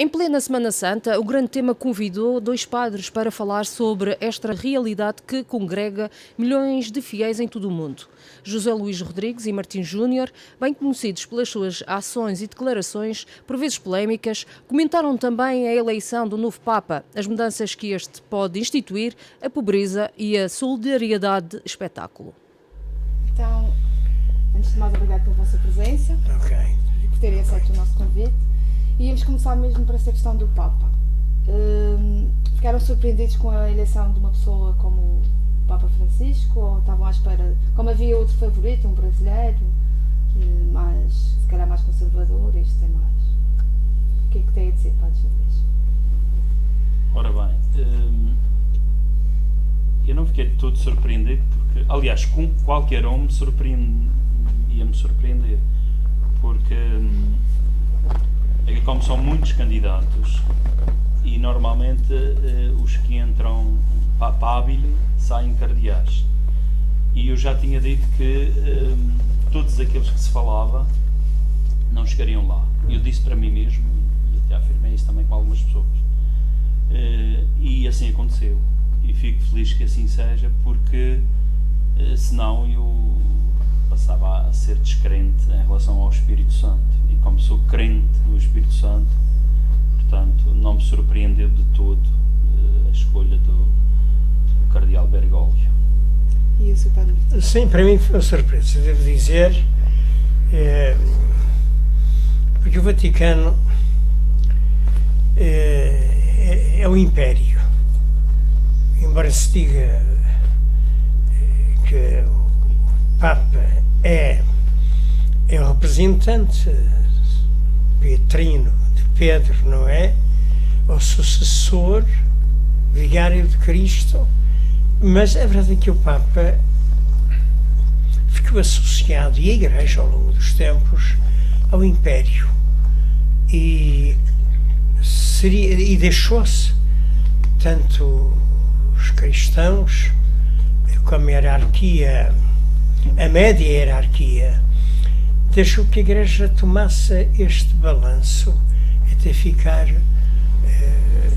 Em plena Semana Santa, o Grande Tema convidou dois padres para falar sobre esta realidade que congrega milhões de fiéis em todo o mundo. José Luís Rodrigues e Martim Júnior, bem conhecidos pelas suas ações e declarações, por vezes polémicas, comentaram também a eleição do novo Papa, as mudanças que este pode instituir, a pobreza e a solidariedade espetáculo. Então, antes de mais, obrigado pela vossa presença e por terem aceito o nosso convite. E íamos começar mesmo por essa questão do Papa. Ficaram surpreendidos com a eleição de uma pessoa como o Papa Francisco, ou estavam à espera, como havia outro favorito, um brasileiro, se calhar mais conservador, este tem mais. O que é que tem a dizer, Padre José? Ora bem, eu não fiquei de todo surpreendido, porque, aliás, com qualquer homem ia-me surpreender, porque como são muitos candidatos e normalmente os que entram papábil saem cardeais, e eu já tinha dito que todos aqueles que se falava não chegariam lá. Eu disse para mim mesmo, e até afirmei isso também com algumas pessoas, e assim aconteceu, e fico feliz que assim seja, porque senão eu passava a ser descrente em relação ao Espírito Santo. E como sou crente no Espírito Santo, portanto, não me surpreendeu de todo a escolha do Cardeal Bergoglio. E o Sr. Padre? Sim, para mim foi uma surpresa, devo dizer, porque o Vaticano é um império. Embora se diga que o Papa é o representante petrino de Pedro, não é? O sucessor vigário de Cristo, mas a verdade é que o Papa ficou associado, e a Igreja ao longo dos tempos, ao Império, e deixou-se tanto os cristãos como a hierarquia, a média hierarquia, deixou que a Igreja tomasse este balanço até ficar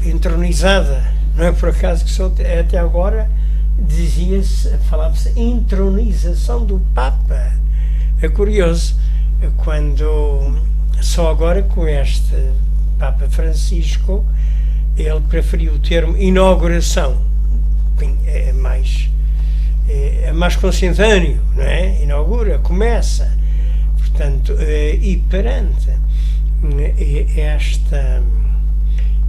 entronizada. Não é por acaso que até agora falava-se entronização do Papa. É curioso, quando só agora com este Papa Francisco ele preferiu o termo inauguração. É mais consentâneo, não é? Inaugura, começa. Portanto, e perante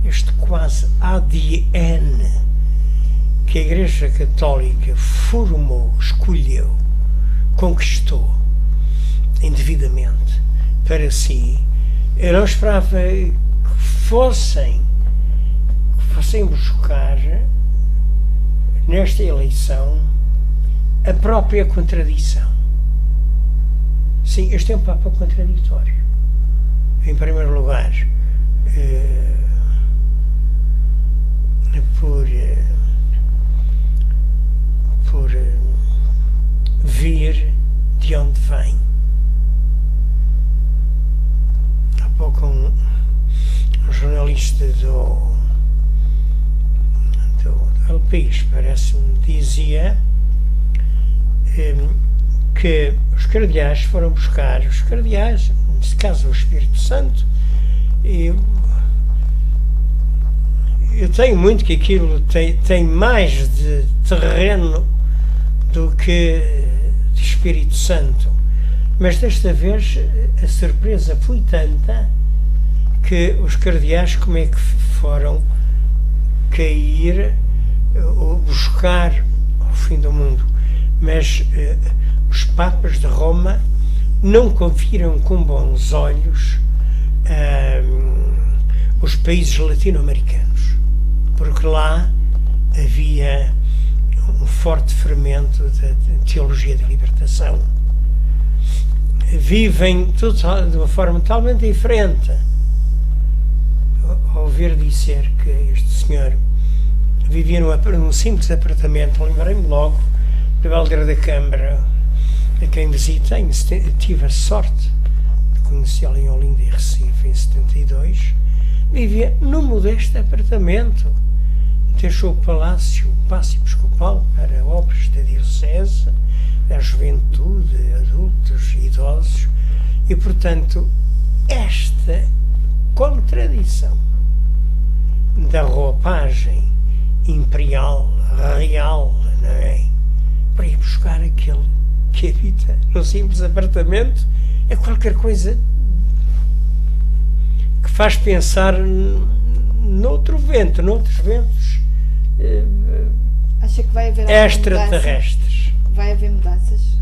este quase ADN que a Igreja Católica formou, escolheu, conquistou indevidamente para si, eu não esperava que fossem buscar nesta eleição a própria contradição. Sim, este é um Papa contraditório. Em primeiro lugar, por vir de onde vem. Há pouco um jornalista do El País, parece-me, dizia que os cardeais foram buscar, neste caso o Espírito Santo, e eu tenho muito que aquilo tem mais de terreno do que de Espírito Santo, mas desta vez a surpresa foi tanta que os cardeais como é que foram cair ou buscar ao fim do mundo, mas os papas de Roma não confiram com bons olhos os países latino-americanos, porque lá havia um forte fermento da teologia da libertação. Vivem de uma forma totalmente diferente. Ao ouvir dizer que este senhor vivia num simples apartamento, lembrei-me logo do Helder da Câmara, a quem visitei. Tive a sorte de conhecê-lo em Olinda e Recife em 72, vivia num modesto apartamento. Deixou o palácio episcopal para obras da diocese, da juventude, adultos, idosos, e, portanto, esta contradição da roupagem imperial, real, não é? Para ir buscar aquele que habita num simples apartamento é qualquer coisa que faz pensar noutros ventos Acha que vai haver extraterrestres. Vai haver mudanças?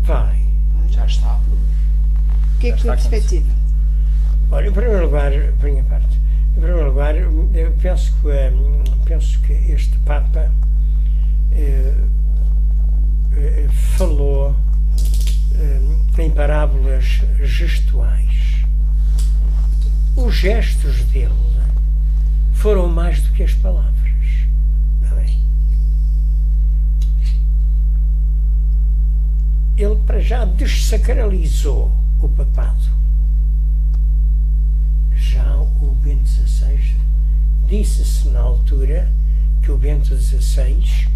Vai. Já está. O que é que Já a está perspectiva? Olha, em primeiro lugar, por minha parte, eu penso que este Papa falou em parábolas gestuais. Os gestos dele foram mais do que as palavras. Não é? Ele, para já, desacralizou o papado. Já o Bento XVI disse-se na altura que o Bento XVI,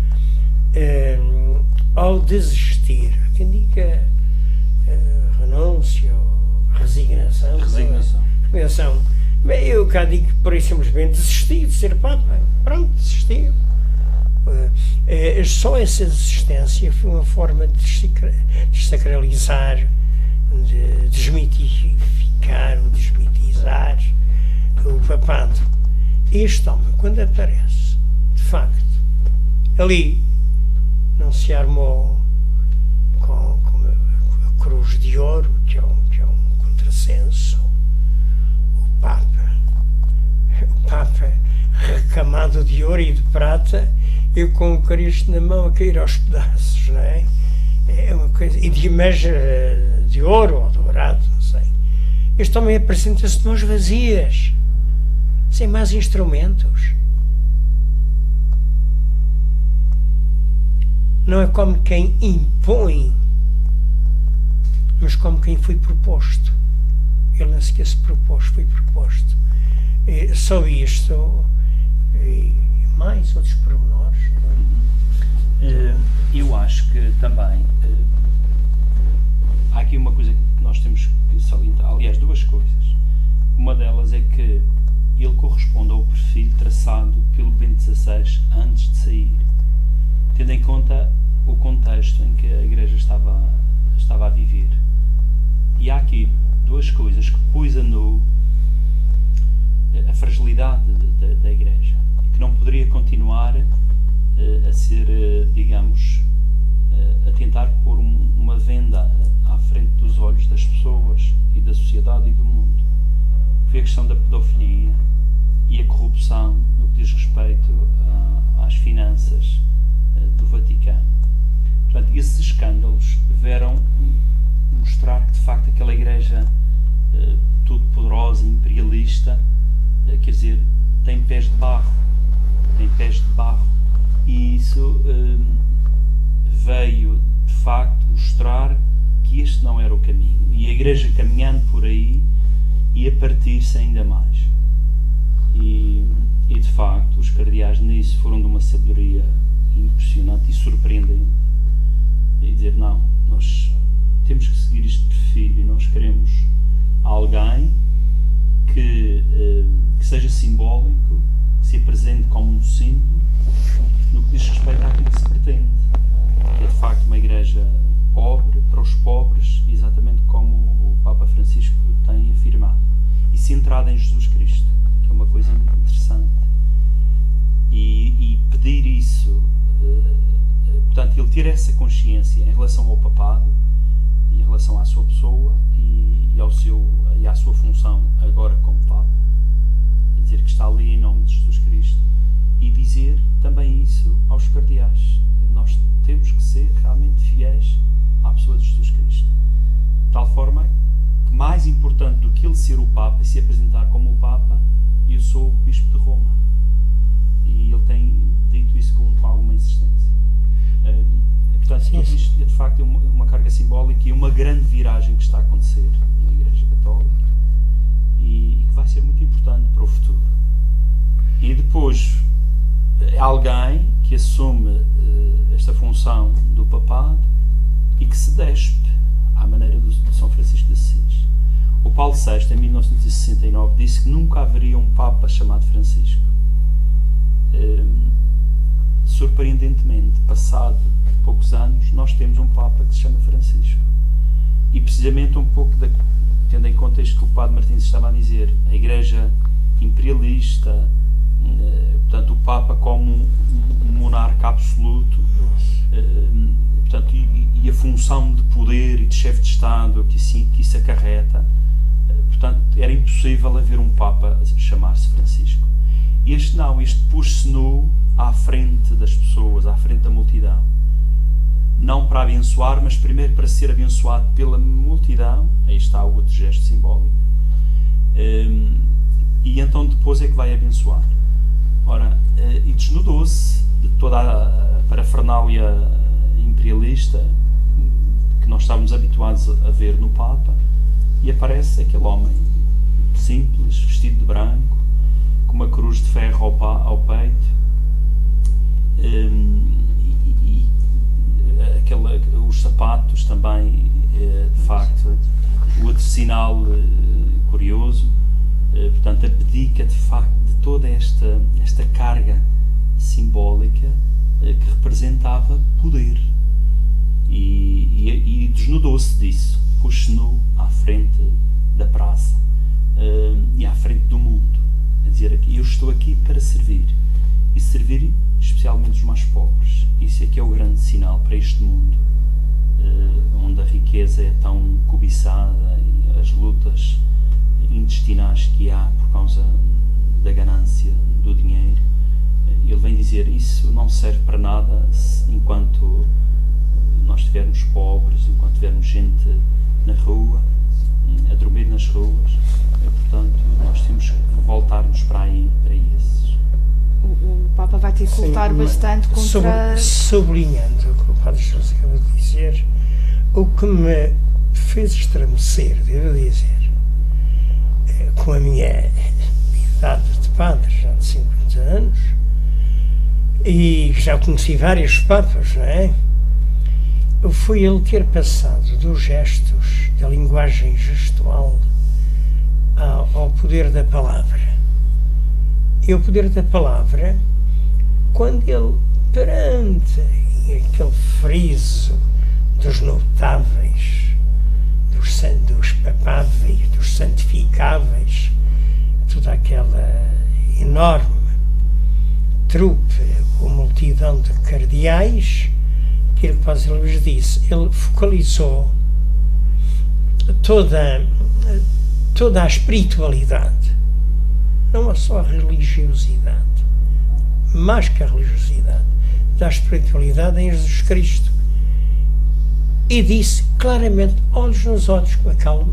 ao desistir, quem diga renúncia ou resignação, bem, eu cá digo que por aí simplesmente desistiu de ser Papa. Pronto, desistiu. Só essa desistência foi uma forma de desacralizar, de desmitificar, ou desmitizar o papado. Este homem, quando aparece, de facto, ali não se armou com a cruz de ouro, que é um contrassenso. O Papa recamado de ouro e de prata, e com o Cristo na mão a cair aos pedaços, não é? É uma coisa, e de imagem de ouro ou dourado, não sei. Este homem apresenta-se de mãos vazias, sem mais instrumentos. Não é como quem impõe, mas como quem foi proposto. Ele não sequer se propôs, foi proposto. Só isto, e mais outros pormenores. Eu acho que também há aqui uma coisa que nós temos que salientar, aliás, duas coisas. Uma delas é que ele corresponde ao perfil traçado pelo Bento XVI antes de sair, tendo em conta o contexto em que a Igreja estava a viver. E há aqui duas coisas que pôs a nu a fragilidade da Igreja, que não poderia continuar a ser, digamos, a tentar pôr uma venda à frente dos olhos das pessoas e da sociedade e do mundo. Foi a questão da pedofilia e a corrupção no que diz respeito às finanças do Vaticano. Portanto, esses escândalos vieram mostrar que, de facto, aquela Igreja todo-poderosa, imperialista, quer dizer, tem pés de barro. E isso veio, de facto, mostrar que este não era o caminho. E a Igreja, caminhando por aí, ia partir-se ainda mais. E, de facto, os cardeais nisso foram de uma sabedoria impressionante e surpreendente. E dizer, não, nós temos que seguir este perfil e nós queremos alguém que seja simbólico, que se apresente como um símbolo no que diz respeito àquilo que se pretende. Que é, de facto, uma Igreja pobre, para os pobres, exatamente como o Papa Francisco tem afirmado. E centrada em Jesus Cristo, que é uma coisa interessante. E pedir isso, portanto, ele ter essa consciência em relação ao papado e em relação à sua pessoa e à sua função agora como Papa, dizer que está ali em nome de Jesus Cristo, e dizer também isso aos cardeais. Nós temos que ser realmente fiéis à pessoa de Jesus Cristo, de tal forma que, mais importante do que ele ser o Papa e se apresentar como o Papa, eu sou o Bispo de Roma. E ele tem dito isso com alguma insistência. Portanto, tudo isto é, de facto, uma carga simbólica e uma grande viragem que está a acontecer na Igreja Católica e que vai ser muito importante para o futuro. E depois, alguém que assume esta função do papado e que se despe à maneira de São Francisco de Assis. O Paulo VI, em 1969, disse que nunca haveria um Papa chamado Francisco. Surpreendentemente, passado poucos anos, nós temos um Papa que se chama Francisco. E precisamente um pouco, tendo em conta isto que o Padre Martins estava a dizer, a Igreja imperialista, portanto, o Papa como um monarca absoluto, portanto, e a função de poder e de chefe de Estado que isso acarreta, portanto, era impossível haver um Papa chamar-se Francisco. E este pôs-se nu à frente das pessoas, à frente da multidão. Não para abençoar, mas primeiro para ser abençoado pela multidão. Aí está o outro gesto simbólico. E então depois é que vai abençoar. Ora, e desnudou-se de toda a parafernália imperialista que nós estávamos habituados a ver no Papa, e aparece aquele homem simples, vestido de branco, com uma cruz de ferro ao peito, os sapatos também, de facto, o outro sinal curioso, portanto, abdica de facto de toda esta carga simbólica que representava poder, e desnudou-se disso, pôs-se nu à frente da praça e à frente do mundo, a dizer aqui, eu estou aqui para servir, e servir especialmente os mais pobres. Isso é que é o grande sinal para este mundo, onde a riqueza é tão cobiçada e as lutas intestinais que há por causa da ganância do dinheiro. Ele vem dizer, isso não serve para nada enquanto nós estivermos pobres, enquanto tivermos gente na rua, a dormir nas ruas. Portanto, nós temos que voltar-nos para aí, para esses. O Papa vai ter que lutar bastante contra... Sublinhando o que o Padre José acabou de dizer, o que me fez estremecer, devo dizer, com a minha idade de padre, já de 50 anos, e já conheci vários papas, não é? Foi ele ter passado dos gestos, da linguagem gestual, ao poder da palavra. E o poder da palavra, quando ele, perante aquele friso dos notáveis, dos papáveis, dos santificáveis, toda aquela enorme trupe ou multidão de cardeais, aquilo que o Padre Luís disse, ele focalizou toda a espiritualidade, não é só a religiosidade, mais que a religiosidade, da espiritualidade em Jesus Cristo, e disse claramente, olhos nos olhos, com aquela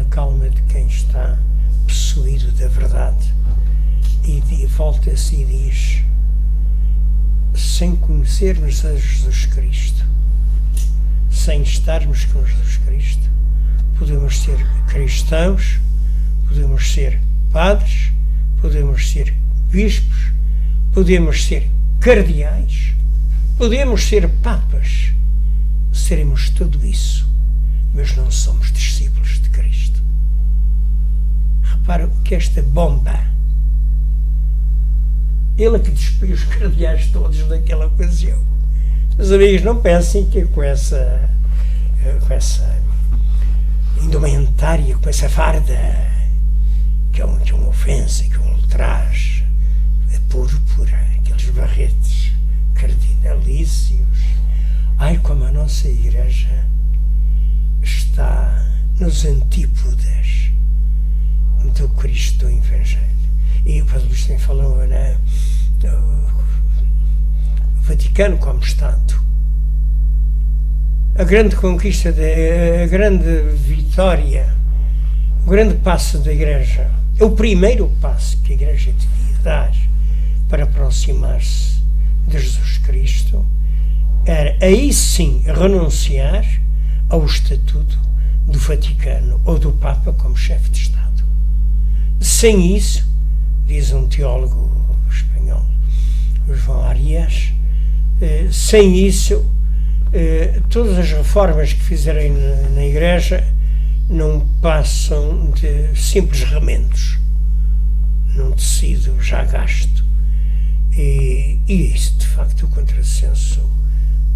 calma de quem está possuído da verdade, e volta-se e diz, sem conhecermos a Jesus Cristo, sem estarmos com Jesus Cristo, podemos ser cristãos, podemos ser padres, podemos ser bispos, podemos ser cardeais, podemos ser papas, seremos tudo isso, mas não somos discípulos de Cristo. Repara que esta bomba, ele que despiu os cardeais todos naquela ocasião. Meus amigos, não pensem que com essa indumentária, com essa farda, que é uma ofensa, que é um ultraje, é púrpura, aqueles barretes cardinalícios. Ai, como a nossa Igreja está nos antípodas do Cristo do Evangelho. E o Padre Luís também falou, né? O Vaticano como Estado. A grande conquista, a grande vitória, o grande passo da Igreja, é o primeiro passo que a Igreja devia dar para aproximar-se de Jesus Cristo, era aí sim renunciar ao estatuto do Vaticano ou do Papa como chefe de Estado. Sem isso, diz um teólogo espanhol, o João Arias, sem isso, todas as reformas que fizerem na Igreja não passam de simples remendos num tecido já gasto. E isso, de facto, o contrassenso,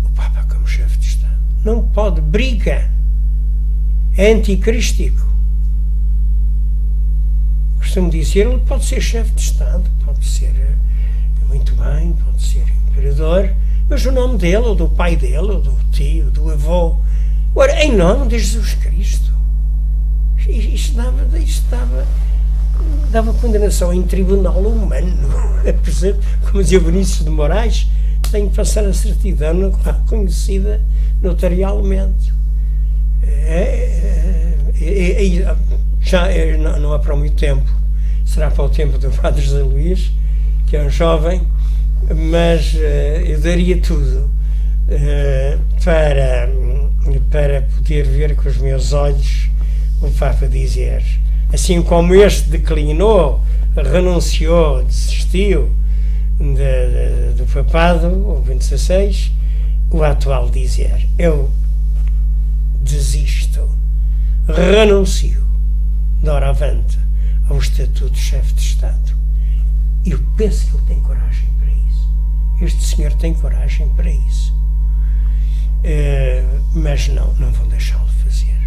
o Papa como chefe de Estado. Não pode, briga, é anticrístico. Costumo dizer, ele pode ser chefe de Estado, pode ser muito bem, pode ser imperador, mas o nome dele, ou do pai dele, ou do tio, do avô, ora, em nome de Jesus Cristo. Isto dava condenação em tribunal humano. Como dizia Vinícius de Moraes, tem que passar a certidão reconhecida notarialmente. Já não há para muito tempo, será para o tempo do Padre José Luís, que é um jovem, mas eu daria tudo para poder ver com os meus olhos o Papa dizer, assim como este declinou, renunciou, desistiu do papado, o Bento XVI, o atual dizer, eu desisto, renuncio, doravante, ao estatuto de chefe de Estado. Eu penso que ele tem coragem para isso. Este senhor tem coragem para isso. Mas não vão deixá-lo fazer.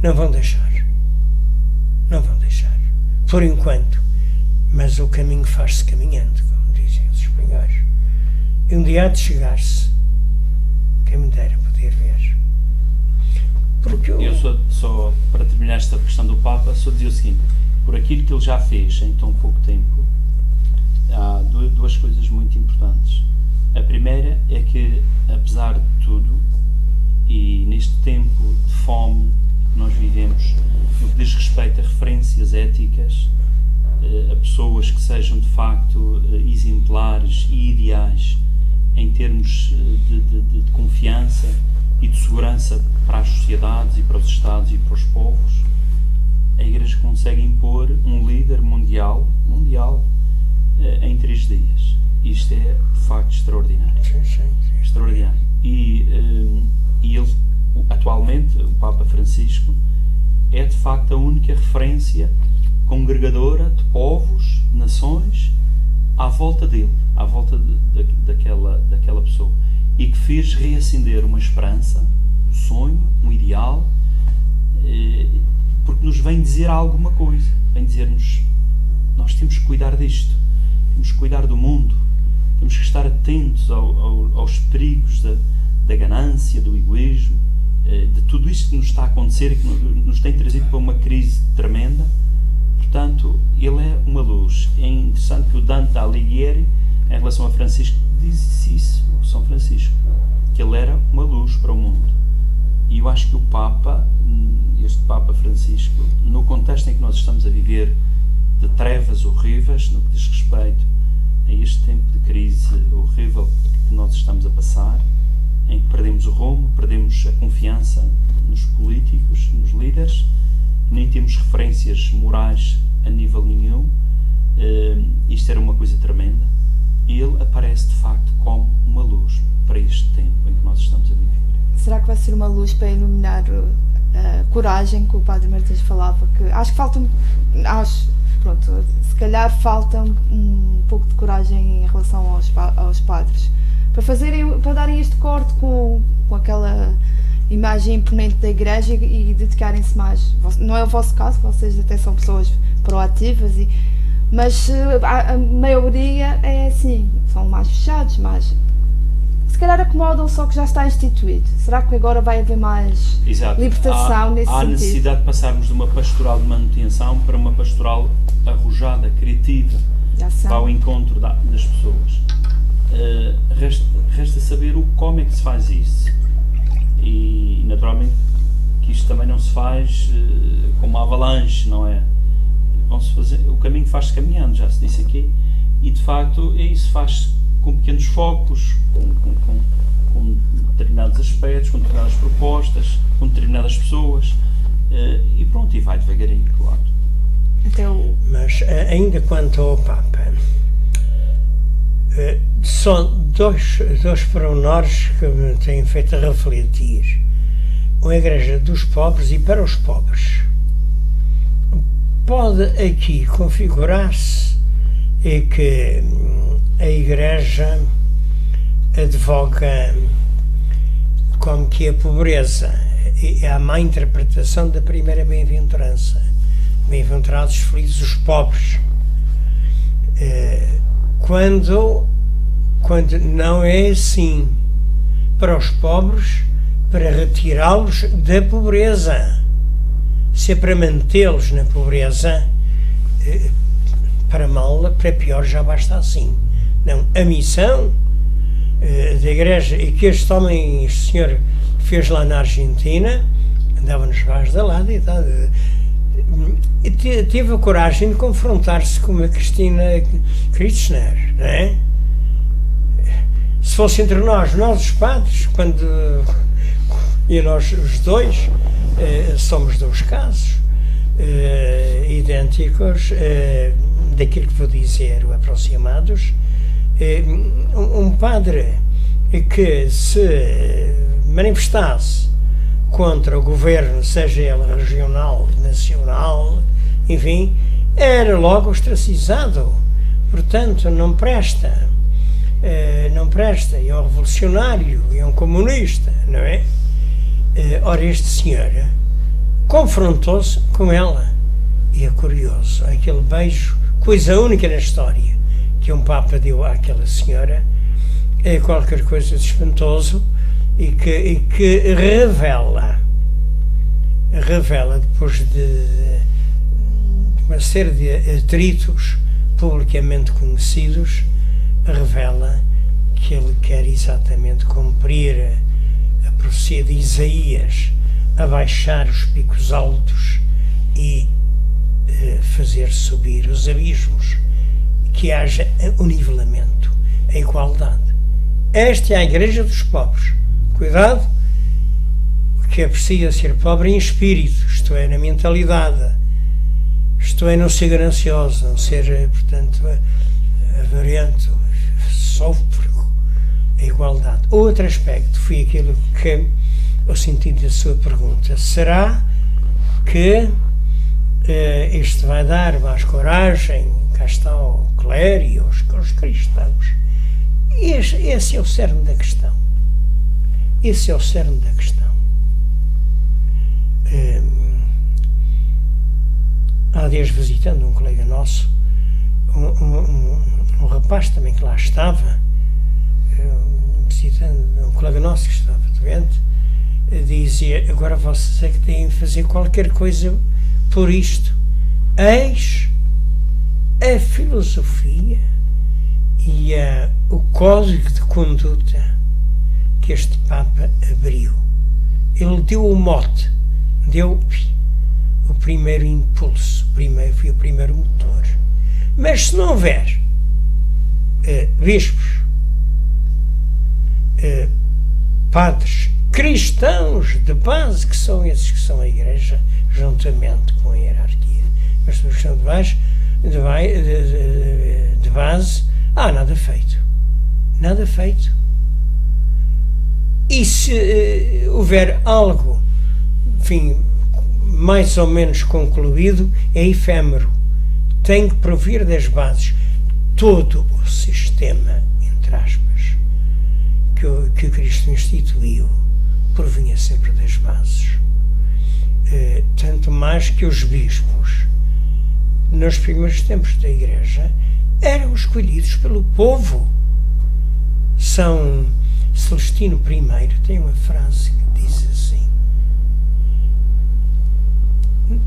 Não vão deixar. Não vão deixar. Por enquanto. Mas o caminho faz-se caminhando, como dizem os espanhóis. E um dia há de chegar-se. Quem me dera poder ver. Porque eu só para terminar esta questão do Papa, só dizer o seguinte: por aquilo que ele já fez em tão pouco tempo, há duas coisas muito importantes. A primeira é que, apesar de tudo, e neste tempo de fome que nós vivemos, no que diz respeito a referências éticas, a pessoas que sejam de facto exemplares e ideais em termos de confiança e de segurança para as sociedades e para os Estados e para os povos, a Igreja consegue impor um líder mundial em 3 dias. Isto é de facto extraordinário. Extraordinário. E ele, atualmente, o Papa Francisco, é de facto a única referência congregadora de povos, de nações, à volta dele, à volta daquela pessoa, e que fez reacender uma esperança, um sonho, um ideal, porque nos vem dizer alguma coisa, vem dizer-nos, nós temos que cuidar disto, temos que cuidar do mundo, temos que estar atentos aos perigos da ganância, do egoísmo, de tudo isto que nos está a acontecer e que nos tem trazido para uma crise tremenda. Portanto, ele é uma luz. É interessante que o Dante Alighieri, em relação a Francisco, diz isso, São Francisco, que ele era uma luz para o mundo. E eu acho que o Papa, este Papa Francisco, no contexto em que nós estamos a viver, de trevas horríveis, no que diz respeito a este tempo de crise horrível que nós estamos a passar, em que perdemos o rumo, perdemos a confiança nos políticos, nos líderes, nem temos referências morais a nível nenhum, isto era uma coisa tremenda. Ele aparece de facto como uma luz para este tempo em que nós estamos a viver. Será que vai ser uma luz para iluminar a coragem que o Padre Martins falava? Que acho que falta, se calhar falta um pouco de coragem em relação aos padres para darem este corte com aquela imagem imponente da Igreja e dedicarem-se mais. Não é o vosso caso, vocês até são pessoas proativas, mas a maioria é assim, são mais fechados, se calhar acomodam, só que já está instituído. Será que agora vai haver mais libertação nesse sentido? Há necessidade de passarmos de uma pastoral de manutenção para uma pastoral arrojada, criativa, ao encontro das pessoas. Resta saber como é que se faz isso. E naturalmente que isto também não se faz com uma avalanche, não é? O caminho faz-se caminhando, já se disse aqui, e de facto isso faz com pequenos focos, com determinados aspectos, com determinadas propostas, com determinadas pessoas, e pronto, e vai devagarinho, claro. Então, Mas ainda quanto ao Papa, são dois pormenores que me têm feito refletir. Uma igreja dos pobres e para os pobres. Pode aqui configurar-se que a igreja advoga como que a pobreza é a má interpretação da primeira bem-aventurança. Bem-aventurados, felizes os pobres. Quando não é assim, para os pobres, para retirá-los da pobreza. Se é para mantê-los na pobreza, para mal, para pior já basta assim. Não, a missão da igreja, e que este homem, este senhor, fez lá na Argentina, andava nos bares da lado e tal, teve a coragem de confrontar-se com a Cristina Kirchner, não é? Se fosse entre nós os padres, e nós os dois, somos dois casos idênticos daquilo que vou dizer, aproximados. Um padre que se manifestasse contra o governo, seja ele regional, nacional, enfim, era logo ostracizado. Portanto, não presta, é um revolucionário, é um comunista, não é? Ora, este senhor confrontou-se com ela, e é curioso, aquele beijo, coisa única na história, que um Papa deu àquela senhora, é qualquer coisa de espantoso, e que revela, depois de uma série de atritos publicamente conhecidos, revela que ele quer exatamente cumprir a profecia de Isaías, abaixar os picos altos e fazer subir os abismos, que haja o nivelamento, a igualdade. Esta é a igreja dos pobres. Cuidado, que é preciso ser pobre em espírito, isto é, na mentalidade, isto é, não ser ganancioso, não ser, portanto, avarento, sófrego, a igualdade. Outro aspecto foi aquilo que, o sentido da sua pergunta, será que isto vai dar mais coragem, cá está o clero e os cristãos? Esse é o cerne da questão. Esse é o cerne da questão. Há dias, visitando um colega nosso, um rapaz também que lá estava, visitando um colega nosso que estava doente, dizia: agora vocês é que têm de fazer qualquer coisa por isto. Eis a filosofia e o código de conduta que este Papa abriu. Ele deu o mote, deu o primeiro impulso, foi o primeiro motor. Mas se não houver bispos, padres cristãos de base, que são esses que são a igreja, juntamente com a hierarquia, mas se são de base, nada feito. Nada feito. E se houver algo, enfim, mais ou menos concluído, é efêmero. Tem que provir das bases. Todo o sistema, entre aspas, que o Cristo instituiu, provinha sempre das bases. Tanto mais que os bispos, nos primeiros tempos da Igreja, eram escolhidos pelo povo. São Celestino I tem uma frase que diz assim: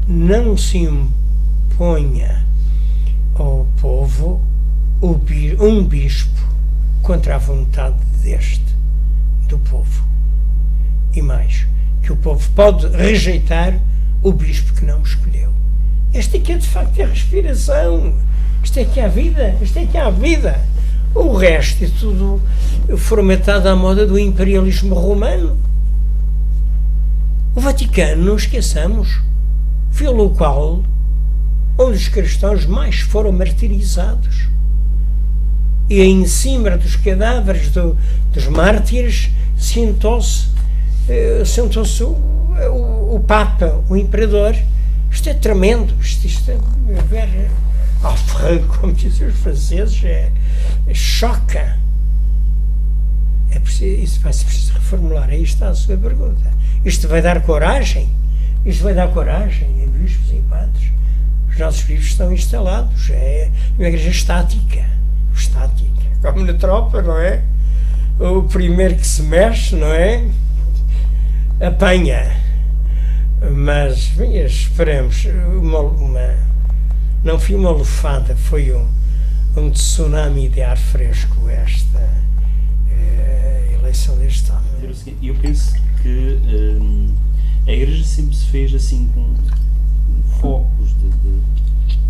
não se imponha ao povo um bispo contra a vontade do povo. E mais, que o povo pode rejeitar o bispo que não escolheu. Esta aqui é de facto a respiração. Isto é que é a vida. Isto é que é a vida. O resto é tudo formatado à moda do imperialismo romano. O Vaticano, não esqueçamos, pelo qual onde os cristãos mais foram martirizados. E em cima dos cadáveres dos mártires sentou-se o Papa, o Imperador. Isto é tremendo, isto é ver como dizem os franceses, choca. Isso vai-se precisar reformular. Aí está a sua pergunta. Isto vai dar coragem? Isto vai dar coragem em bispos e padres? Os nossos bispos estão instalados. É uma igreja estática. Como na tropa, não é? O primeiro que se mexe, não é? Apanha. Mas, esperemos, não foi uma lufada, foi um tsunami de ar fresco esta eleição deste ano. Eu penso que a Igreja sempre se fez assim com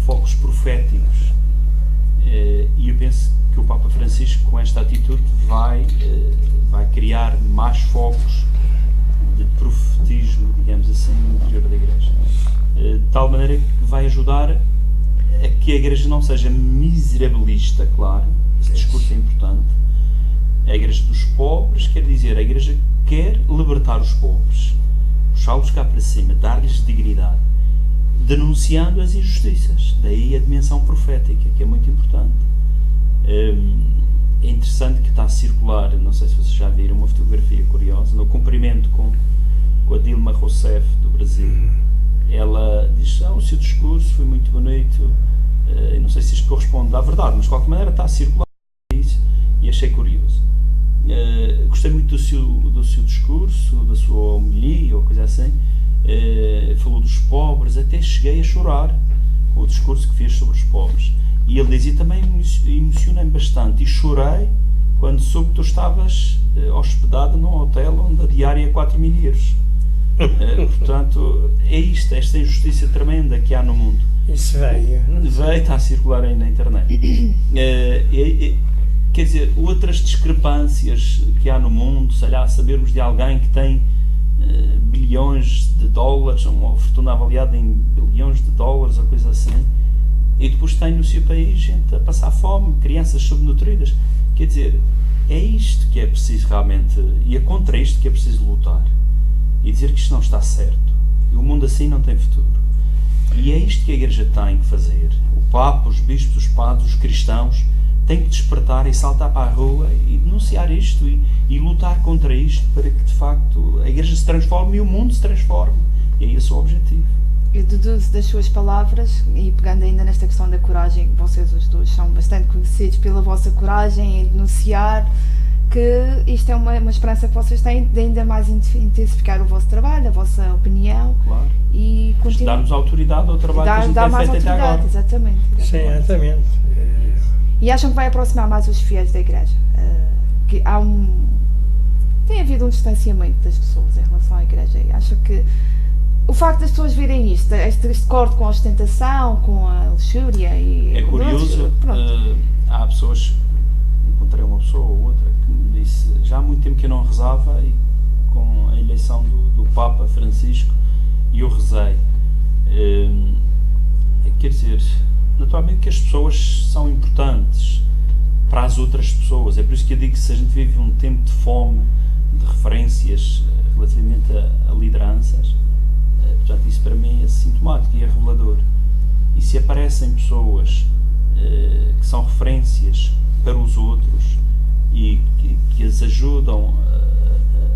focos proféticos, e eu penso que o Papa Francisco, com esta atitude, vai criar mais focos de profetismo, digamos assim, no interior da Igreja, de tal maneira que vai ajudar a que a Igreja não seja miserabilista, claro, esse discurso é importante. A Igreja dos pobres, quer dizer, a Igreja quer libertar os pobres, puxá-los cá para cima, dar-lhes dignidade, denunciando as injustiças. Daí a dimensão profética, que é muito importante. É interessante que está a circular, não sei se vocês já viram, uma fotografia curiosa, no cumprimento com a Dilma Rousseff do Brasil. Ela diz: o seu discurso foi muito bonito, e não sei se isto corresponde à verdade, mas de qualquer maneira está a circular isso, e achei curioso. Gostei muito do seu discurso, da sua homilia ou coisa assim. Falou dos pobres, até cheguei a chorar com o discurso que fez sobre os pobres. E ele dizia também: emocionei-me bastante e chorei quando soube que tu estavas hospedado num hotel onde a diária é 4.000 euros. Portanto, é isto, esta injustiça tremenda que há no mundo. Isso veio, está a circular aí na internet. Quer dizer, outras discrepâncias que há no mundo, sei lá, sabermos de alguém que tem bilhões de dólares, uma fortuna avaliada em bilhões de dólares, ou coisa assim, e depois tem no seu país gente a passar fome, crianças subnutridas. Quer dizer, é isto que é preciso realmente, e é contra isto que é preciso lutar, e dizer que isto não está certo, e o mundo assim não tem futuro. E é isto que a Igreja tem que fazer. O Papa, os bispos, os padres, os cristãos têm que despertar e saltar para a rua e denunciar isto e lutar contra isto, para que de facto a Igreja se transforme e o mundo se transforme. E é esse o objetivo. Eu deduzo das suas palavras, e pegando ainda nesta questão da coragem, vocês os dois são bastante conhecidos pela vossa coragem em denunciar, que isto é uma esperança que vocês têm de ainda mais intensificar o vosso trabalho, a vossa opinião. Claro. E darmos autoridade ao trabalho que a gente tem feito até agora. Exatamente. Sim, exatamente. E acham que vai aproximar mais os fiéis da Igreja? Que tem havido um distanciamento das pessoas em relação à Igreja, e acho que o facto das pessoas verem isto, este corte com a ostentação, com a luxúria e... É curioso, há pessoas, encontrei uma pessoa ou outra que me disse: já há muito tempo que eu não rezava, e com a eleição do Papa Francisco eu rezei. Quer dizer, naturalmente que as pessoas são importantes para as outras pessoas, é por isso que eu digo que se a gente vive um tempo de fome, de referências relativamente a lideranças, portanto isso para mim é sintomático e é revelador. E se aparecem pessoas que são referências para os outros e que as ajudam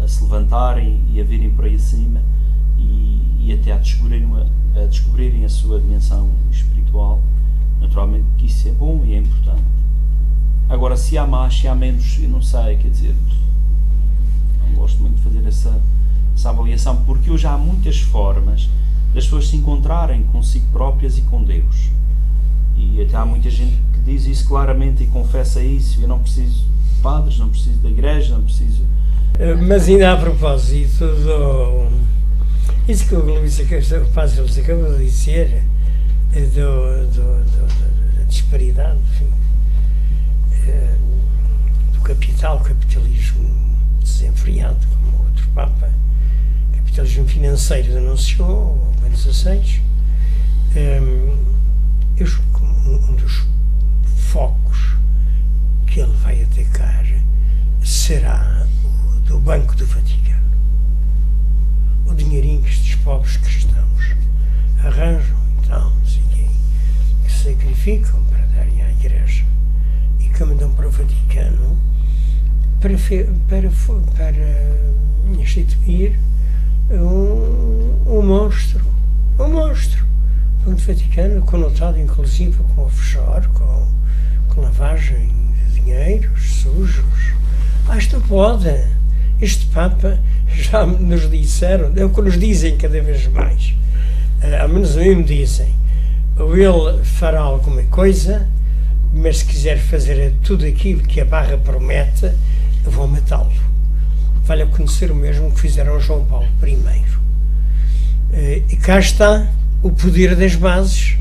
a se levantarem e a virem por aí acima e até a descobrirem a sua dimensão espiritual, naturalmente que isso é bom e é importante. Agora, se há mais, se há menos, eu não sei, quer dizer, não gosto muito de fazer essa avaliação, porque hoje há muitas formas das pessoas se encontrarem consigo próprias e com Deus. E até há muita gente que diz isso claramente e confessa isso: eu não preciso de padres, não preciso da Igreja, não preciso... Mas ainda a propósito isso que o Padre Luís acabou de dizer, da disparidade, enfim, do capitalismo desenfreado, como outro Papa, capitalismo financeiro denunciou, o Bento XVI. eu julgo que um dos focos que ele vai atacar será o do Banco do Vaticano. O dinheirinho que estes pobres cristãos arranjam e tal, não sei quê, que se sacrificam para darem à Igreja e que mandam para o Vaticano para instituir um monstro. Um monstro. O Banco do Vaticano, conotado inclusive com offshore, com lavagem de dinheiros sujos. Isto pode. Este Papa já nos disseram, é o que nos dizem cada vez mais. Ao menos a mim me dizem. Ou ele fará alguma coisa, mas se quiser fazer tudo aquilo que a barra promete, vão matá-lo. Vale a conhecer o mesmo que fizeram João Paulo I. E cá está o poder das bases,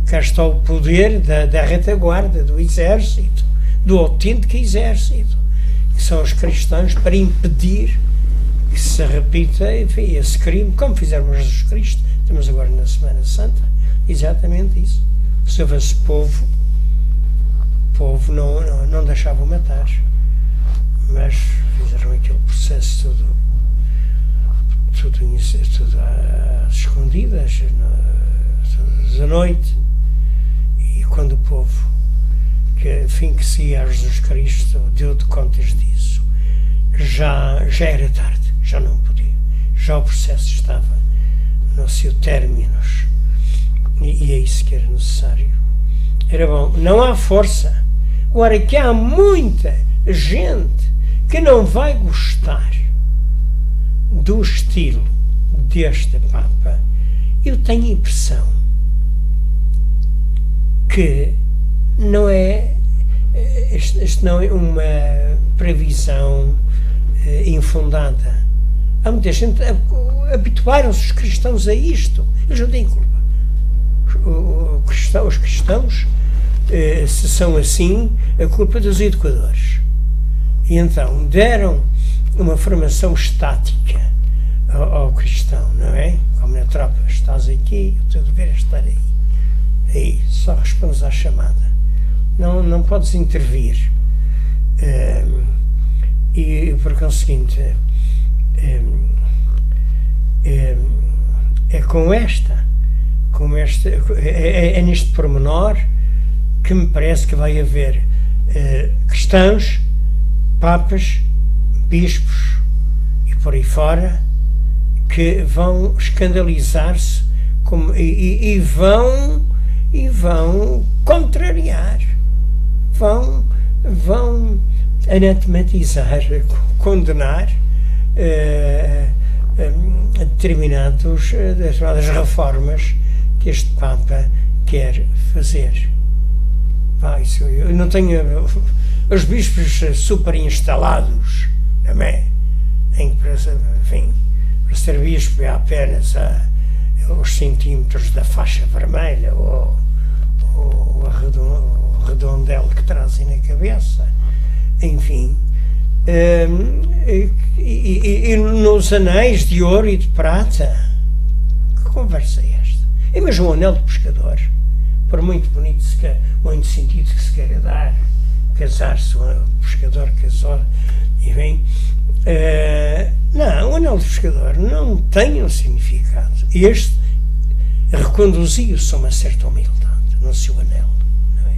cá está o poder da retaguarda, do exército, do autêntico exército, que são os cristãos, para impedir que se repita, enfim, esse crime, como fizeram Jesus Cristo. Temos agora na Semana Santa exatamente isso. Se houvesse povo não deixavam matar, mas fizeram aquele processo tudo às escondidas, todas à noite, e quando o povo que seguia a Jesus Cristo deu de contas disso, já era tarde, já não podia, já o processo estava no seu términos, e é isso que era necessário. Era bom, não há força. Agora, que há muita gente que não vai gostar do estilo deste Papa, eu tenho a impressão que não é, isto não é uma previsão infundada. Há muita gente, habituaram-se os cristãos a isto, eles não têm culpa. Os cristãos, se são assim, a culpa é dos educadores. E então deram uma formação estática ao cristão, não é? Como na tropa, estás aqui, o teu dever é estar aí. Aí, só respondes à chamada. Não podes intervir. E por conseguinte, é neste pormenor que me parece que vai haver cristãos, papas, bispos e por aí fora que vão escandalizar-se e vão contrariar, vão anatematizar, condenar determinadas reformas que este Papa quer fazer. Eu não tenho os bispos super instalados, não é? Em que, enfim, para ser bispo é apenas os centímetros da faixa vermelha ou o redondel que trazem na cabeça, enfim. E nos anéis de ouro e de prata, que conversa é esta? É mesmo um anel de pescador, por muito bonito muito sentido que se queira dar, casar-se, um pescador casou, e bem, não, o anel de pescador não tem um significado. Este reconduziu-se a uma certa humildade no seu anel, não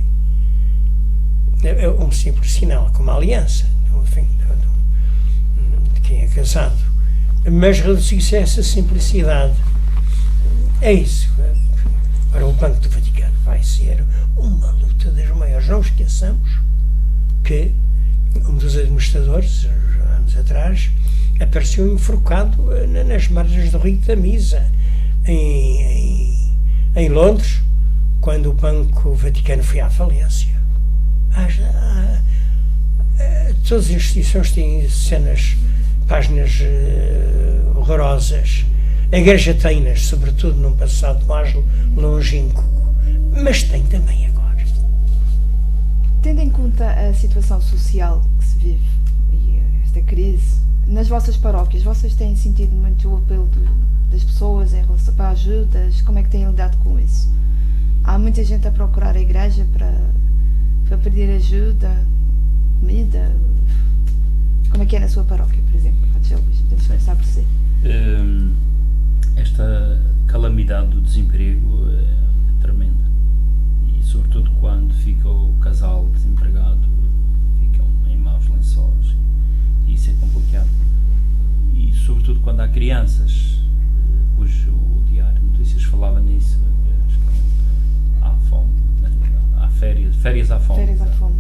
é? É um simples sinal, como a aliança, enfim, de quem é casado, mas reduziu-se a essa simplicidade. É isso. Para o Banco do Vaticano vai ser uma luta das maiores. Não esqueçamos que um dos administradores, anos atrás, apareceu enforcado nas margens do Rio Tamisa, em Londres, quando o Banco Vaticano foi à falência. Todas as instituições têm páginas horrorosas. A Igreja tem-nas, sobretudo num passado mais longínquo, mas tem também agora. Tendo em conta a situação social que se vive e esta crise, nas vossas paróquias, vocês têm sentido muito o apelo das pessoas em relação para ajudas? Como é que têm lidado com isso? há muita gente a procurar a igreja para pedir ajuda, comida. Como é que é na sua paróquia, por exemplo? Podemos começar por si. Esta calamidade do desemprego é tremenda. E sobretudo quando fica o casal desempregado, ficam em maus lençóis. E isso é complicado. E sobretudo quando há crianças, cujo o Diário de Notícias falava nisso, há fome, há férias à fome. Férias à fome.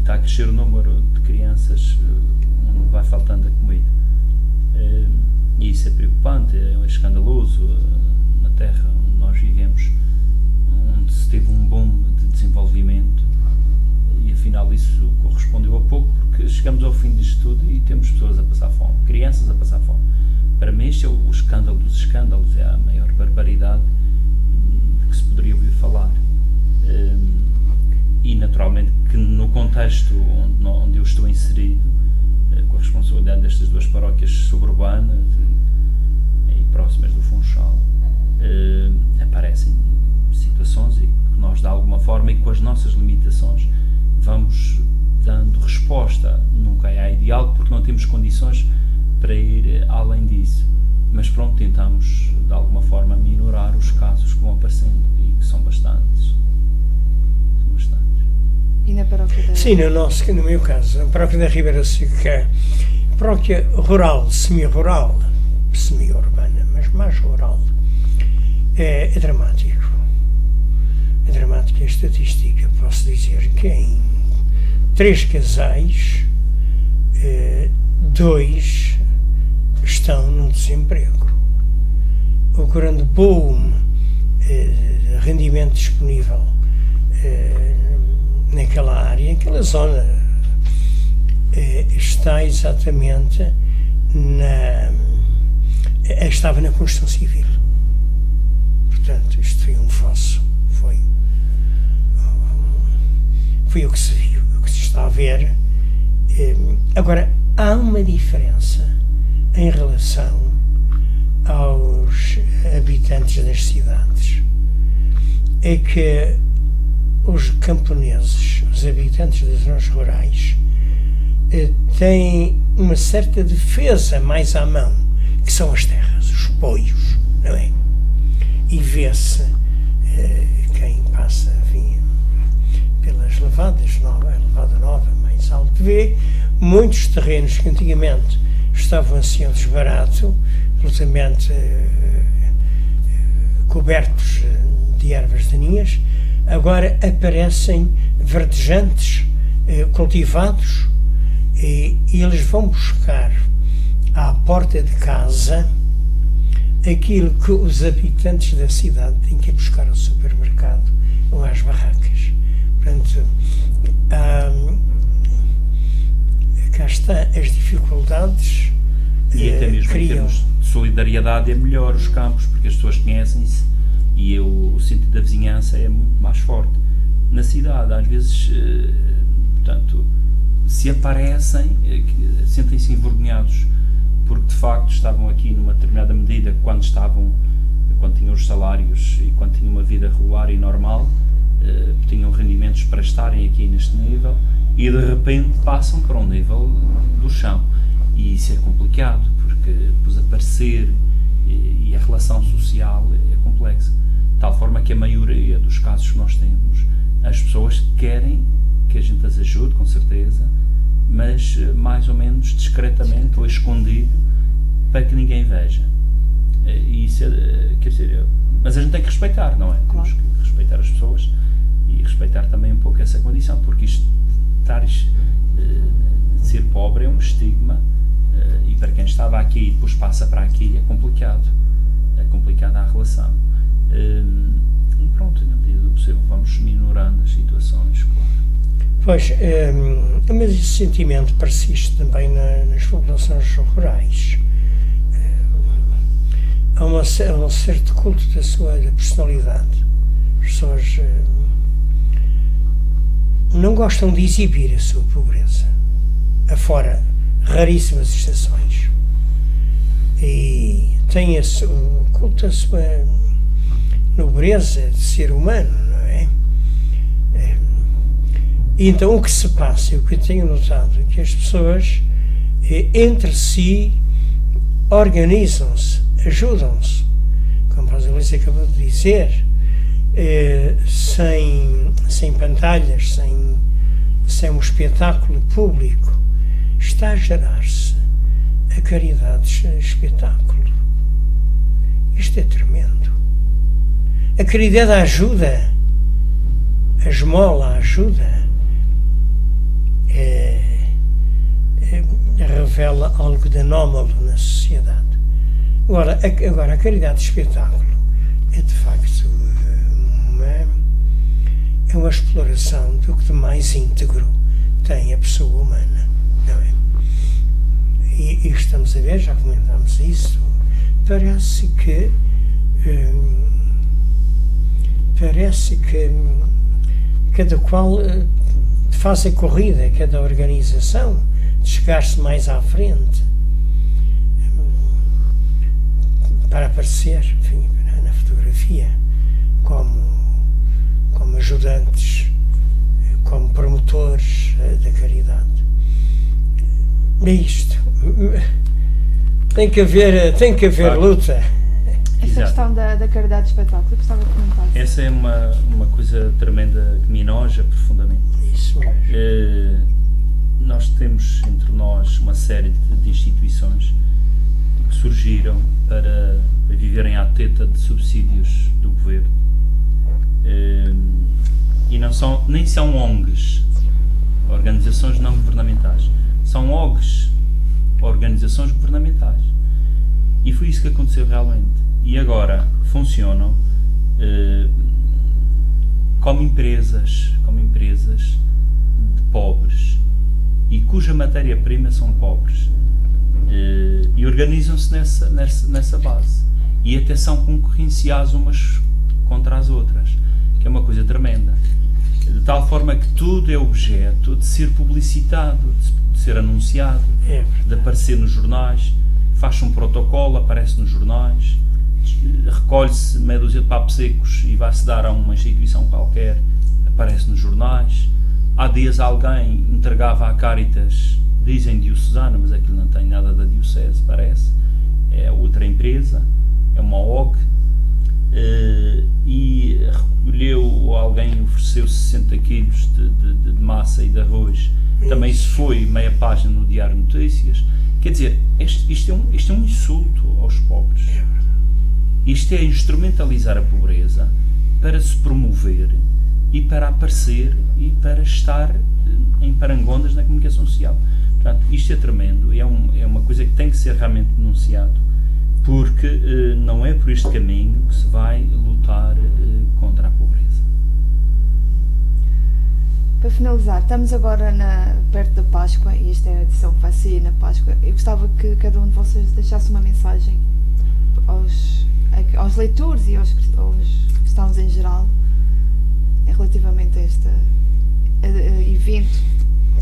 Está a crescer o número de crianças onde vai faltando a comida. E isso é preocupante, é escandaloso na terra onde nós vivemos, onde se teve um boom de desenvolvimento e afinal isso correspondeu a pouco, porque chegamos ao fim disto tudo e temos pessoas a passar fome, crianças a passar fome. Para mim este é o escândalo dos escândalos, é a maior barbaridade de que se poderia ouvir falar. E naturalmente que no contexto onde eu estou inserido, com a responsabilidade destas duas paróquias suburbanas e próximas do Funchal, aparecem situações e que nós de alguma forma e com as nossas limitações vamos dando resposta. Nunca é a ideal porque não temos condições para ir além disso, mas pronto, tentamos de alguma forma minorar os casos que vão aparecendo e que são bastantes. E na paróquia da... Sim, no meu caso, a paróquia da Ribeira Seca, paróquia rural, semi-rural, semi-urbana, mas mais rural, é dramático. É dramática a estatística. Posso dizer que em 3 casais, 2 estão no desemprego. O grande boom de rendimento disponível naquela área, aquela zona, está exatamente estava na construção civil. Portanto, isto foi um fosso, foi o que se viu, o que se está a ver. Agora, há uma diferença em relação aos habitantes das cidades, é que os camponeses, os habitantes das zonas rurais, têm uma certa defesa mais à mão, que são as terras, os poios, não é? E vê-se, quem passa, enfim, pelas levadas novas, a levada nova mais alto, vê muitos terrenos que antigamente estavam assim ao desbarato, absolutamente cobertos de ervas daninhas, agora aparecem verdejantes, cultivados, e eles vão buscar à porta de casa aquilo que os habitantes da cidade têm que ir buscar ao supermercado ou às barracas. Portanto, cá está as dificuldades. E até mesmo em termos de solidariedade é melhor os campos, porque as pessoas conhecem-se e o sentido da vizinhança é muito mais forte. Na cidade, às vezes, portanto, se aparecem, sentem-se envergonhados, porque de facto estavam aqui numa determinada medida quando tinham os salários e quando tinham uma vida regular e normal, tinham rendimentos para estarem aqui neste nível e de repente passam para um nível do chão. E isso é complicado, porque depois aparecer e a relação social é complexa. De tal forma que a maioria dos casos que nós temos, as pessoas querem que a gente as ajude, com certeza, mas mais ou menos discretamente ou escondido, para que ninguém veja. E isso quer dizer, mas a gente tem que respeitar, não é? Claro. Temos que respeitar as pessoas e respeitar também um pouco essa condição, porque isto, ser pobre é um estigma, e para quem estava aqui e depois passa para aqui é complicada a relação. E pronto, na medida do possível vamos minorando as situações, claro. Pois, mas esse sentimento persiste também nas populações rurais. Há um certo culto da personalidade. As pessoas não gostam de exibir a sua pobreza, afora raríssimas exceções. E têm o culto da sua nobreza de ser humano, não é? Então o que se passa, o que eu tenho notado, é que as pessoas entre si organizam-se, ajudam-se, como a Rosalícia acabou de dizer, sem pantalhas, sem um espetáculo público. Está a gerar-se a caridade espetáculo. Isto é tremendo. A caridade ajuda, a esmola ajuda, revela algo de anómalo na sociedade. Agora, a caridade espetáculo é de facto uma exploração do que de mais íntegro tem a pessoa humana, não é? E estamos a ver, já comentámos isso, parece que cada qual faz a corrida, cada organização, de chegar-se mais à frente para aparecer, enfim, na fotografia como ajudantes, como promotores da caridade. É isto. Tem que haver luta. Essa questão da caridade de espetáculo, eu gostava de comentar. Essa é uma coisa tremenda que me enoja profundamente. Isso mesmo. Nós temos entre nós uma série de instituições que surgiram para viverem à teta de subsídios do governo. E nem são ONGs, organizações não governamentais, são OGs, organizações governamentais. E foi isso que aconteceu realmente. E agora funcionam como empresas de pobres e cuja matéria-prima são pobres. E organizam-se nessa base. E até são concorrenciais umas contra as outras, que é uma coisa tremenda. De tal forma que tudo é objeto de ser publicitado, de ser anunciado, de aparecer nos jornais, faz-se um protocolo, aparece nos jornais, recolhe-se meia dúzia de papos secos e vai-se dar a uma instituição qualquer, aparece nos jornais. Há dias alguém entregava à Caritas, dizem diocesana, mas aquilo não tem nada da diocese, parece, é outra empresa, é uma OG, e recolheu, alguém ofereceu 60 quilos de massa e de arroz, também se foi meia página no Diário de Notícias. Quer dizer, isto é um insulto aos pobres. Isto é instrumentalizar a pobreza para se promover e para aparecer e para estar em parangondas na comunicação social. Portanto, isto é tremendo e é uma coisa que tem que ser realmente denunciado, porque não é por este caminho que se vai lutar contra a pobreza. Para finalizar, estamos agora perto da Páscoa e esta é a edição que vai sair na Páscoa. Eu gostava que cada um de vocês deixasse uma mensagem aos leitores e aos cristãos em geral relativamente a este evento.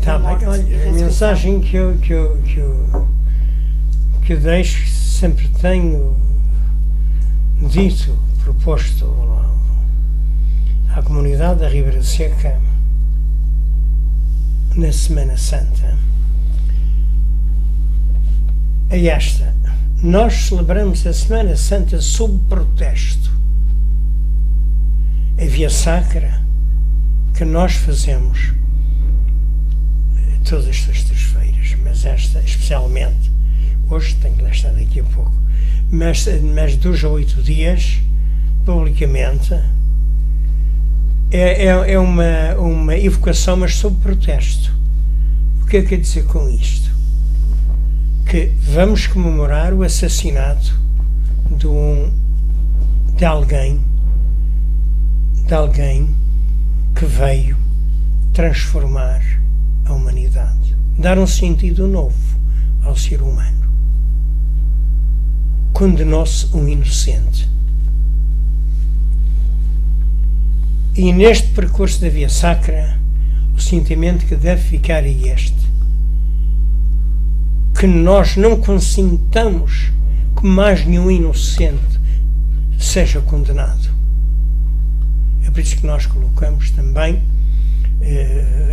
Tá bem, olha, a mensagem que eu deixo, sempre tenho dito, proposto à comunidade da Ribeira Seca na Semana Santa, é esta: nós celebramos a Semana Santa sob protesto. A Via Sacra que nós fazemos todas as terças-feiras, mas esta especialmente, hoje tenho que lá estar daqui a pouco, mas 2 a 8 dias, publicamente, é uma evocação, mas sob protesto. O que é que quer dizer com isto? Que vamos comemorar o assassinato de alguém que veio transformar a humanidade, dar um sentido novo ao ser humano. Condenou-se um inocente. E neste percurso da Via Sacra, o sentimento que deve ficar é este: que nós não consintamos que mais nenhum inocente seja condenado. por isso que nós colocamos também,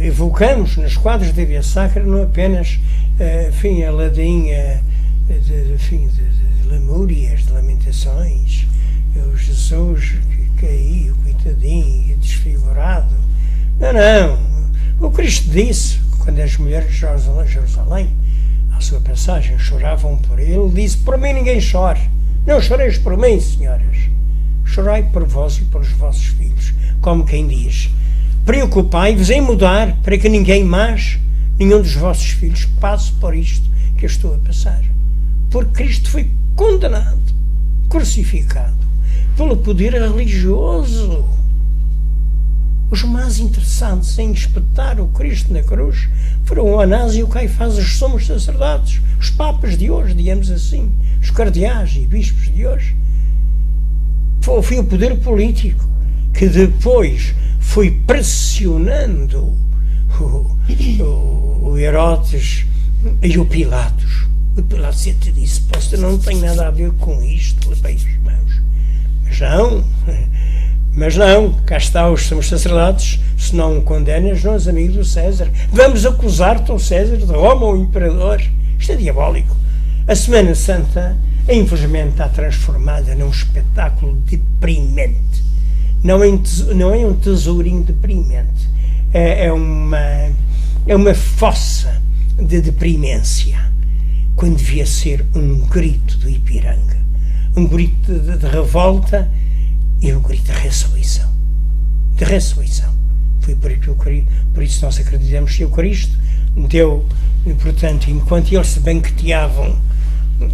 evocamos nos quadros da Via Sacra não apenas a ladainha de lamúrias, de lamentações, o Jesus que caiu, coitadinho, desfigurado. Não. O Cristo disse, quando as mulheres de Jerusalém, à sua passagem, choravam por ele, disse: por mim ninguém chore. Não choreis por mim, senhoras. Chorai por vós e pelos vossos filhos. Como quem diz: preocupai-vos em mudar para que ninguém mais, nenhum dos vossos filhos, passe por isto que eu estou a passar. Porque Cristo foi condenado, crucificado, pelo poder religioso. Os mais interessados em espetar o Cristo na cruz foram o Anás e o Caifás, os sumos sacerdotes, os papas de hoje, digamos assim, os cardeais e bispos de hoje. Foi o poder político que depois foi pressionando o Herodes e o Pilatos. O Pilatos até disse: posto, não tem nada a ver com isto, levei as mãos. Mas não, cá está os sumos sacerdotes, se não o condenas, não és amigo do César. Vamos acusar-te ao César de Roma, ao imperador. Isto é diabólico. A Semana Santa, infelizmente, está transformada num espetáculo deprimente. Não é um tesourinho deprimente. É uma fossa de deprimência, quando devia ser um grito do Ipiranga. Um grito de revolta e um grito de ressurreição. De ressurreição. Foi por isso nós acreditamos que o Cristo deu, portanto, enquanto eles se banqueteavam,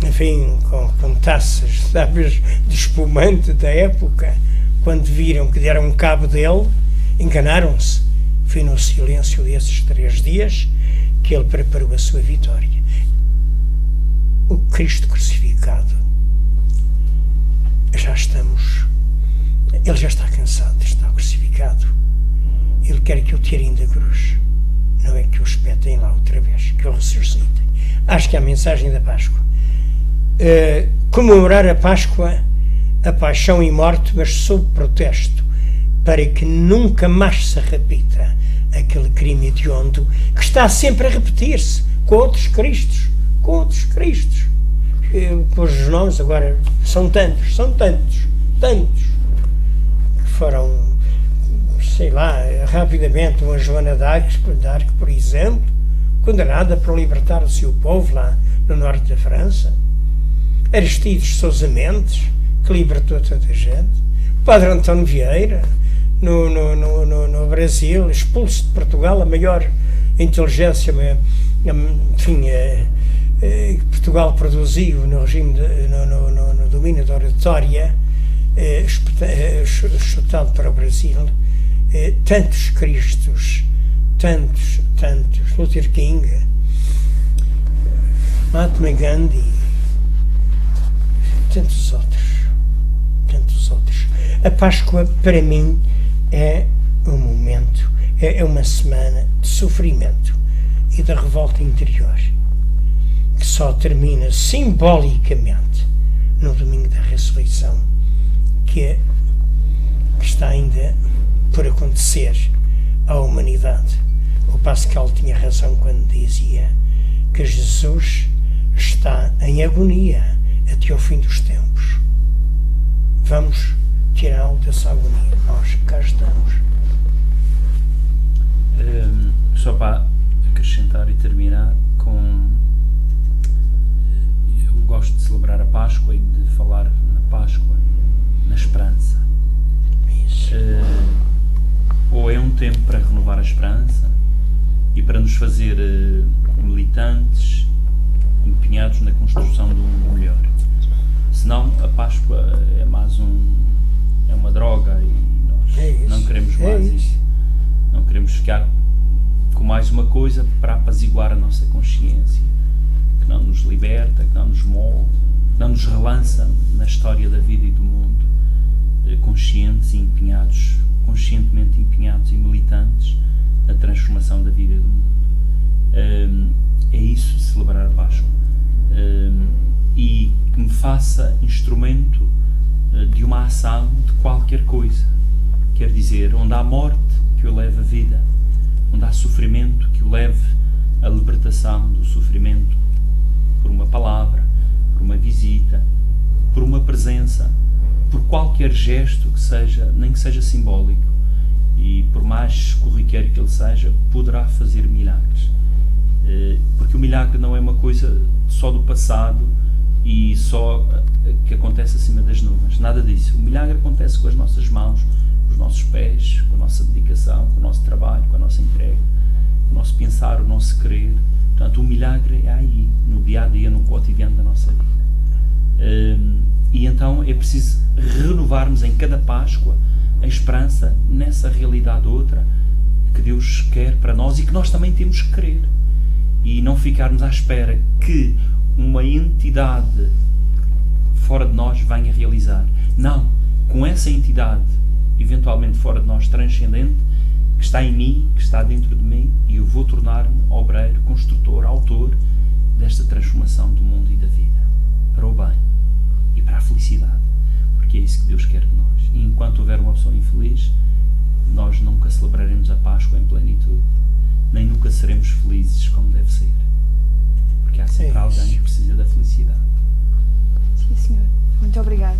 enfim, com taças, sabes, de espumante da época, quando viram que deram cabo dele, enganaram-se. Foi no silêncio desses 3 dias que ele preparou a sua vitória. O Cristo crucificado, ele já está cansado de estar crucificado. Ele quer que o tirem da cruz, não é que o espetem lá outra vez, que o ressuscitem. Acho que é a mensagem da Páscoa. Comemorar a Páscoa, a paixão e morte, mas sob protesto, para que nunca mais se repita aquele crime hediondo que está sempre a repetir-se com outros Cristos. Os nomes agora são tantos que foram, sei lá, rapidamente. Uma Joana d'Arc, por exemplo, condenada por libertar o seu povo lá no norte da França. Aristides Sousa Mendes, que libertou tanta gente. O Padre António Vieira, no Brasil, expulso de Portugal, a maior inteligência, enfim, Portugal produziu no regime no domínio da oratória, chutado para o Brasil, tantos Cristos, tantos, Luther King, Mahatma Gandhi, tantos outros. A Páscoa, para mim, é um momento, é uma semana de sofrimento e de revolta interior, que só termina simbolicamente no domingo da ressurreição, que está ainda por acontecer à humanidade. O Pascal tinha razão quando dizia que Jesus está em agonia até ao fim dos tempos. Vamos tirá-lo dessa agonia. Nós cá estamos. Só para acrescentar e terminar com... Eu gosto de celebrar a Páscoa e de falar na Páscoa, na esperança. Isso. Ou é um tempo para renovar a esperança e para nos fazer militantes, empenhados na construção de um mundo melhor. Senão a Páscoa é mais é uma droga e nós não queremos mais isso. Não queremos ficar com mais uma coisa para apaziguar a nossa consciência, que não nos liberta, que não nos molde, que não nos relança na história da vida e do mundo, conscientes e empenhados, conscientemente empenhados e militantes na transformação da vida e do mundo. É isso, celebrar a Páscoa. E que me faça instrumento de uma ação de qualquer coisa, quer dizer, onde há morte, que o leve a vida, onde há sofrimento, que o leve a libertação do sofrimento, por uma palavra, por uma visita, por uma presença, por qualquer gesto que seja, nem que seja simbólico, e por mais corriqueiro que ele seja, poderá fazer milagres. Porque o milagre não é uma coisa só do passado e só que acontece acima das nuvens, nada disso. O milagre acontece com as nossas mãos, com os nossos pés, com a nossa dedicação, com o nosso trabalho, com a nossa entrega, o nosso pensar, o nosso querer. Portanto, o milagre é aí, no dia-a-dia, no cotidiano da nossa vida. E então é preciso renovarmos em cada Páscoa a esperança nessa realidade outra que Deus quer para nós e que nós também temos que querer. E não ficarmos à espera que uma entidade fora de nós venha realizar. Não, com essa entidade, eventualmente fora de nós, transcendente, que está em mim, que está dentro de mim, e eu vou tornar-me obreiro, construtor, autor desta transformação do mundo e da vida, para o bem e para a felicidade, porque é isso que Deus quer de nós. E enquanto houver uma pessoa infeliz, nós nunca celebraremos a Páscoa em plenitude, nem nunca seremos felizes como deve ser, porque há sempre alguém que precisa da felicidade. Sim, senhor. Muito obrigado.